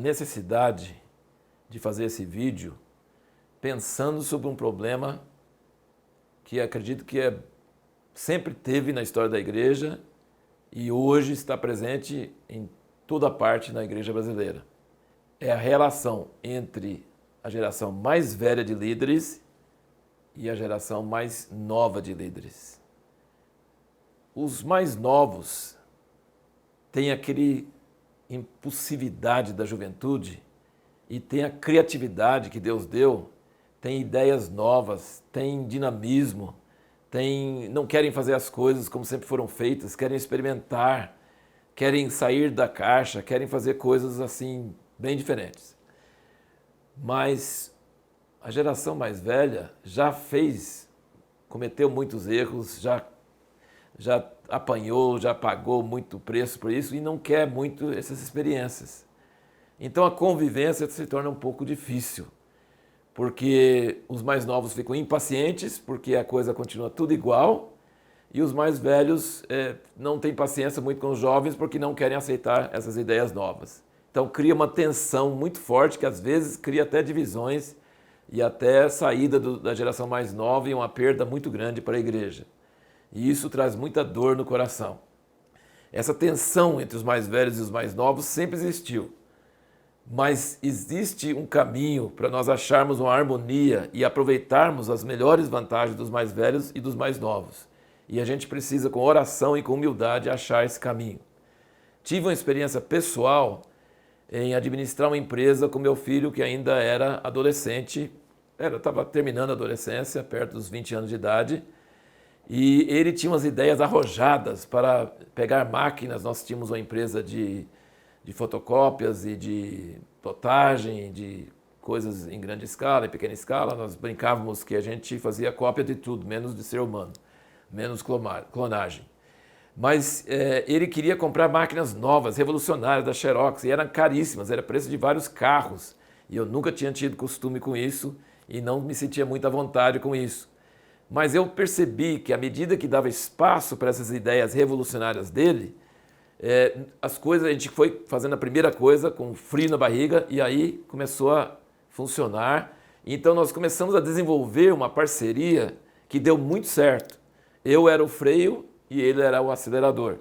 necessidade de fazer esse vídeo pensando sobre um problema que acredito que sempre teve na história da igreja e hoje está presente em toda parte na igreja brasileira. É a relação entre a geração mais velha de líderes e a geração mais nova de líderes. Os mais novos têm aquele impulsividade da juventude e tem a criatividade que Deus deu, tem ideias novas, tem dinamismo, não querem fazer as coisas como sempre foram feitas, querem experimentar, querem sair da caixa, querem fazer coisas assim bem diferentes. Mas a geração mais velha cometeu muitos erros, já apanhou, já pagou muito preço por isso e não quer muito essas experiências. Então a convivência se torna um pouco difícil, porque os mais novos ficam impacientes, porque a coisa continua tudo igual, e os mais velhos não têm paciência muito com os jovens, porque não querem aceitar essas ideias novas. Então cria uma tensão muito forte, que às vezes cria até divisões, e até saída da geração mais nova e uma perda muito grande para a igreja. E isso traz muita dor no coração. Essa tensão entre os mais velhos e os mais novos sempre existiu. Mas existe um caminho para nós acharmos uma harmonia e aproveitarmos as melhores vantagens dos mais velhos e dos mais novos. E a gente precisa, com oração e com humildade, achar esse caminho. Tive uma experiência pessoal em administrar uma empresa com meu filho, que ainda era adolescente, estava terminando a adolescência, perto dos 20 anos de idade, e ele tinha umas ideias arrojadas para pegar máquinas. Nós tínhamos uma empresa de fotocópias e de plotagem, de coisas em grande escala, em pequena escala. Nós brincávamos que a gente fazia cópia de tudo, menos de ser humano, menos clonagem. Mas ele queria comprar máquinas novas, revolucionárias, da Xerox, e eram caríssimas, era preço de vários carros. E eu nunca tinha tido costume com isso e não me sentia muito à vontade com isso. Mas eu percebi que à medida que dava espaço para essas ideias revolucionárias dele, as coisas, a gente foi fazendo a primeira coisa com frio na barriga e aí começou a funcionar. Então nós começamos a desenvolver uma parceria que deu muito certo. Eu era o freio e ele era o acelerador.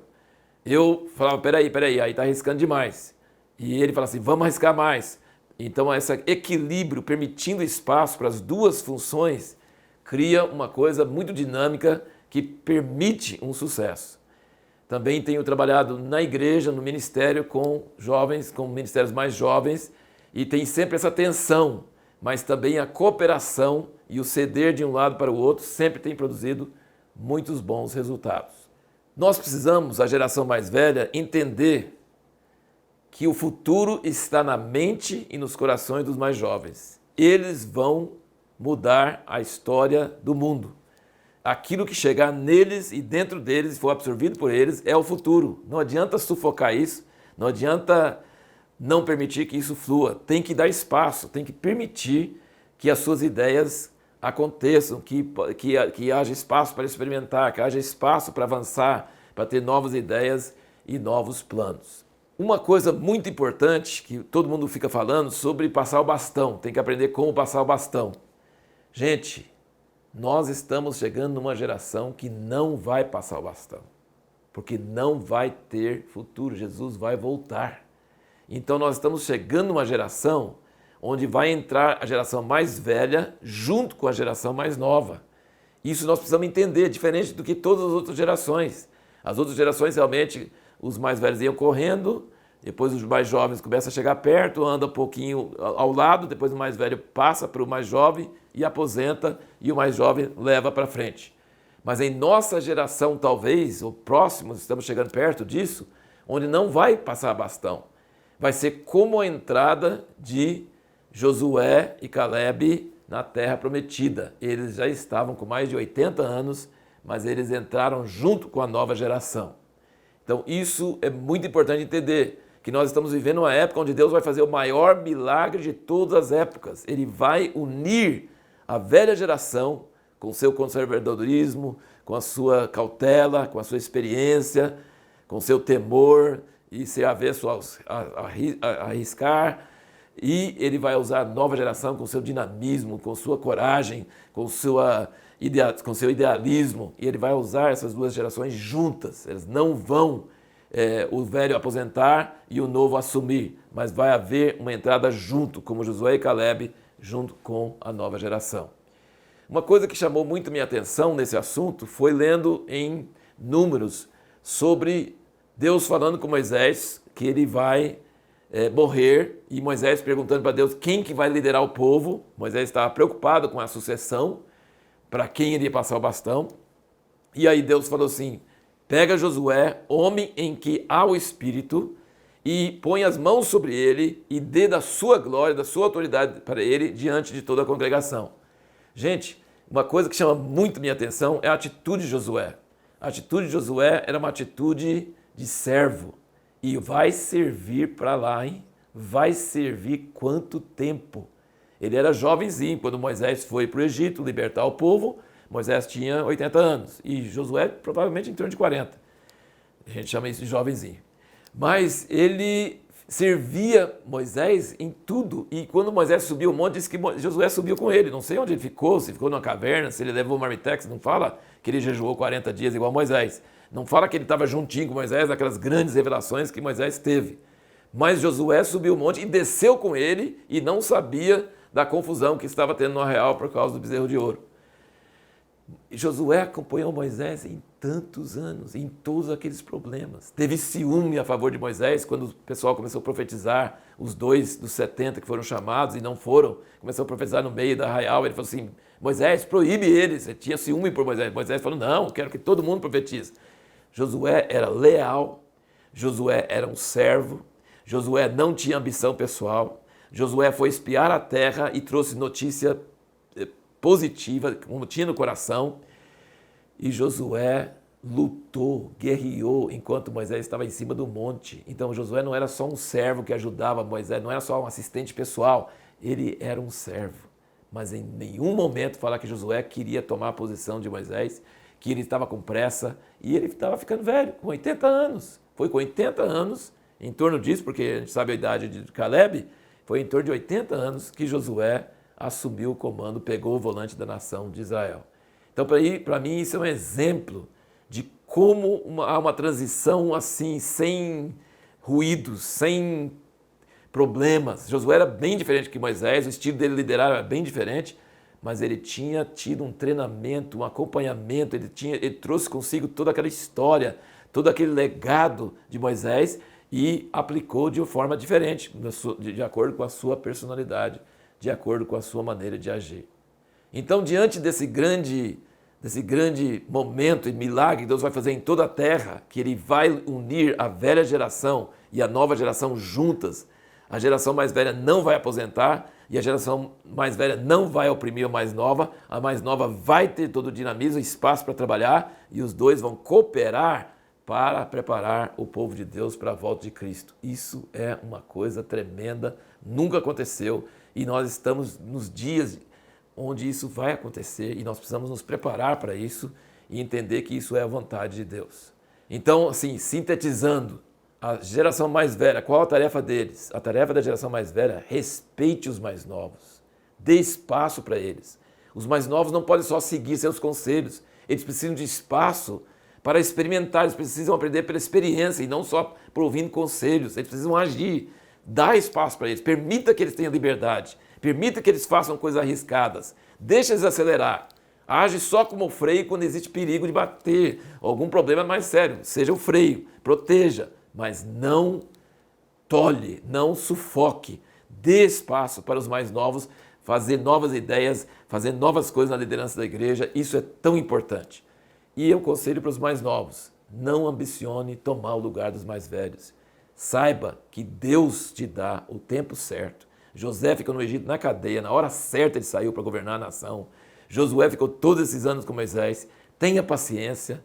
Eu falava, peraí, aí está arriscando demais. E ele falava assim, vamos arriscar mais. Então esse equilíbrio, permitindo espaço para as duas funções, cria uma coisa muito dinâmica que permite um sucesso. Também tenho trabalhado na igreja, no ministério, com jovens, com ministérios mais jovens, e tem sempre essa tensão, mas também a cooperação e o ceder de um lado para o outro sempre tem produzido muitos bons resultados. Nós precisamos, a geração mais velha, entender que o futuro está na mente e nos corações dos mais jovens. Eles vão mudar a história do mundo. Aquilo que chegar neles e dentro deles e for absorvido por eles é o futuro. Não adianta sufocar isso, não adianta não permitir que isso flua. Tem que dar espaço, tem que permitir que as suas ideias aconteçam, que haja espaço para experimentar, que haja espaço para avançar, para ter novas ideias e novos planos. Uma coisa muito importante que todo mundo fica falando sobre passar o bastão, tem que aprender como passar o bastão. Gente, nós estamos chegando numa geração que não vai passar o bastão, porque não vai ter futuro, Jesus vai voltar. Então nós estamos chegando numa geração onde vai entrar a geração mais velha junto com a geração mais nova. Isso nós precisamos entender, diferente do que todas as outras gerações. As outras gerações realmente, os mais velhos iam correndo, depois os mais jovens começam a chegar perto, anda um pouquinho ao lado, depois o mais velho passa para o mais jovem e aposenta, e o mais jovem leva para frente. Mas em nossa geração, talvez, ou próximos, estamos chegando perto disso, onde não vai passar bastão. Vai ser como a entrada de Josué e Caleb na Terra Prometida. Eles já estavam com mais de 80 anos, mas eles entraram junto com a nova geração. Então isso é muito importante entender, que nós estamos vivendo uma época onde Deus vai fazer o maior milagre de todas as épocas. Ele vai unir a velha geração com o seu conservadorismo, com a sua cautela, com a sua experiência, com o seu temor e ser avesso a arriscar, e ele vai usar a nova geração com seu dinamismo, com sua coragem, com seu idealismo, e ele vai usar essas duas gerações juntas. Eles não vão o velho aposentar e o novo assumir, mas vai haver uma entrada junto, como Josué e Caleb, junto com a nova geração. Uma coisa que chamou muito minha atenção nesse assunto foi lendo em Números sobre Deus falando com Moisés que ele vai morrer, e Moisés perguntando para Deus quem que vai liderar o povo. Moisés estava preocupado com a sucessão, para quem iria passar o bastão. E aí Deus falou assim: pega Josué, homem em que há o Espírito, e põe as mãos sobre ele e dê da sua glória, da sua autoridade para ele diante de toda a congregação. Gente, uma coisa que chama muito minha atenção é a atitude de Josué. A atitude de Josué era uma atitude de servo. E vai servir para lá, hein? Vai servir quanto tempo? Ele era jovenzinho quando Moisés foi para o Egito libertar o povo. Moisés tinha 80 anos e Josué provavelmente em torno de 40. A gente chama isso de jovenzinho. Mas ele servia Moisés em tudo. E quando Moisés subiu o monte, disse que Josué subiu com ele. Não sei onde ele ficou, se ficou numa caverna, se ele levou o marmitex. Não fala que ele jejuou 40 dias igual Moisés. Não fala que ele estava juntinho com Moisés, naquelas grandes revelações que Moisés teve. Mas Josué subiu o monte e desceu com ele e não sabia da confusão que estava tendo no arraial por causa do bezerro de ouro. E Josué acompanhou Moisés em tantos anos, em todos aqueles problemas. Teve ciúme a favor de Moisés quando o pessoal começou a profetizar, os 2 dos 70 que foram chamados e não foram, começou a profetizar no meio da arraial. Ele falou assim: Moisés, proíbe eles. Ele tinha ciúme por Moisés. Moisés falou: não, quero que todo mundo profetize. Josué era leal, Josué era um servo, Josué não tinha ambição pessoal, Josué foi espiar a terra e trouxe notícia positiva, como tinha no coração, e Josué lutou, guerreou enquanto Moisés estava em cima do monte. Então Josué não era só um servo que ajudava Moisés, não era só um assistente pessoal, ele era um servo. Mas em nenhum momento fala que Josué queria tomar a posição de Moisés, que ele estava com pressa, e ele estava ficando velho, com 80 anos. Foi com 80 anos, em torno disso, porque a gente sabe a idade de Caleb, foi em torno de 80 anos que Josué assumiu o comando, pegou o volante da nação de Israel. Então, para mim, isso é um exemplo de como há uma transição assim, sem ruídos, sem problemas. Josué era bem diferente que Moisés, o estilo dele liderar era bem diferente, mas ele tinha tido um treinamento, um acompanhamento, ele trouxe consigo toda aquela história, todo aquele legado de Moisés e aplicou de uma forma diferente, de acordo com a sua personalidade, de acordo com a sua maneira de agir. Então, diante desse grande momento e milagre que Deus vai fazer em toda a terra, que Ele vai unir a velha geração e a nova geração juntas, a geração mais velha não vai aposentar e a geração mais velha não vai oprimir a mais nova vai ter todo o dinamismo e espaço para trabalhar e os dois vão cooperar para preparar o povo de Deus para a volta de Cristo. Isso é uma coisa tremenda, nunca aconteceu e nós estamos nos dias onde isso vai acontecer e nós precisamos nos preparar para isso e entender que isso é a vontade de Deus. Então, assim, sintetizando, a geração mais velha, qual a tarefa deles? A tarefa da geração mais velha, respeite os mais novos, dê espaço para eles. Os mais novos não podem só seguir seus conselhos, eles precisam de espaço para experimentar, eles precisam aprender pela experiência e não só por ouvindo conselhos, eles precisam agir, dá espaço para eles, permita que eles tenham liberdade, permita que eles façam coisas arriscadas, deixa eles acelerar, age só como freio quando existe perigo de bater, algum problema mais sério, seja o freio, proteja, mas não tolhe, não sufoque, dê espaço para os mais novos fazer novas ideias, fazer novas coisas na liderança da igreja, isso é tão importante. E eu conselho para os mais novos, não ambicione tomar o lugar dos mais velhos. Saiba que Deus te dá o tempo certo. José ficou no Egito na cadeia, na hora certa ele saiu para governar a nação. Josué ficou todos esses anos com Moisés. Tenha paciência,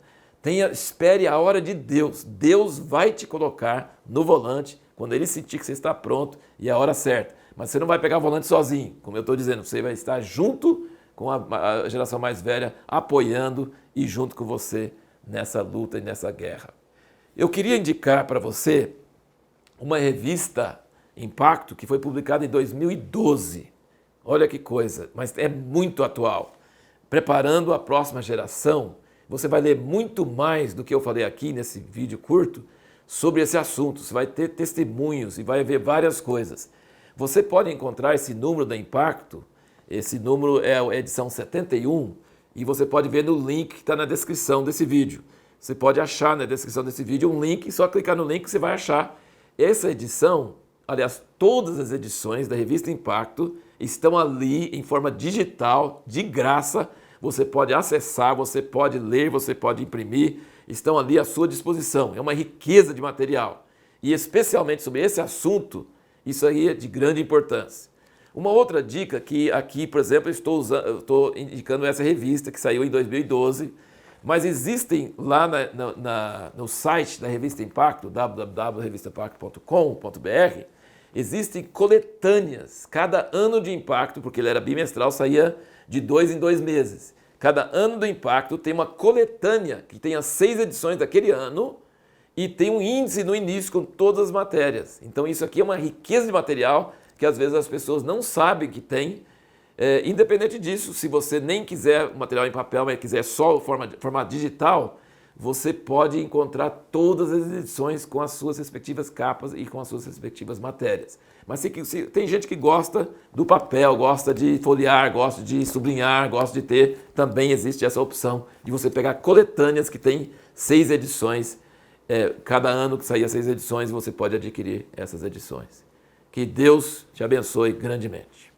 espere a hora de Deus. Deus vai te colocar no volante quando ele sentir que você está pronto e a hora certa. Mas você não vai pegar o volante sozinho, como eu estou dizendo, você vai estar junto com a geração mais velha, apoiando e junto com você nessa luta e nessa guerra. Eu queria indicar para você uma revista Impacto, que foi publicado em 2012. Olha que coisa, mas é muito atual. Preparando a próxima geração, você vai ler muito mais do que eu falei aqui nesse vídeo curto sobre esse assunto. Você vai ter testemunhos e vai ver várias coisas. Você pode encontrar esse número da Impacto, esse número é a edição 71, e você pode ver no link que está na descrição desse vídeo. Você pode achar na descrição desse vídeo um link, só clicar no link que você vai achar. Essa edição, aliás, todas as edições da revista Impacto estão ali em forma digital, de graça. Você pode acessar, você pode ler, você pode imprimir, estão ali à sua disposição. É uma riqueza de material. E especialmente sobre esse assunto, isso aí é de grande importância. Uma outra dica que aqui, por exemplo, eu estou indicando essa revista que saiu em 2012, mas existem lá no site da Revista Impacto, www.revistaimpacto.com.br, existem coletâneas. Cada ano de Impacto, porque ele era bimestral, saía de 2 em 2 meses. Cada ano do Impacto tem uma coletânea que tem as 6 edições daquele ano e tem um índice no início com todas as matérias. Então isso aqui é uma riqueza de material que às vezes as pessoas não sabem que tem. Independente disso, se você nem quiser o material em papel, mas quiser só o formato digital, você pode encontrar todas as edições com as suas respectivas capas e com as suas respectivas matérias. Mas se tem gente que gosta do papel, gosta de folhear, gosta de sublinhar, gosta de ter, também existe essa opção de você pegar coletâneas que tem 6 edições. Cada ano que saía 6 edições, você pode adquirir essas edições. Que Deus te abençoe grandemente.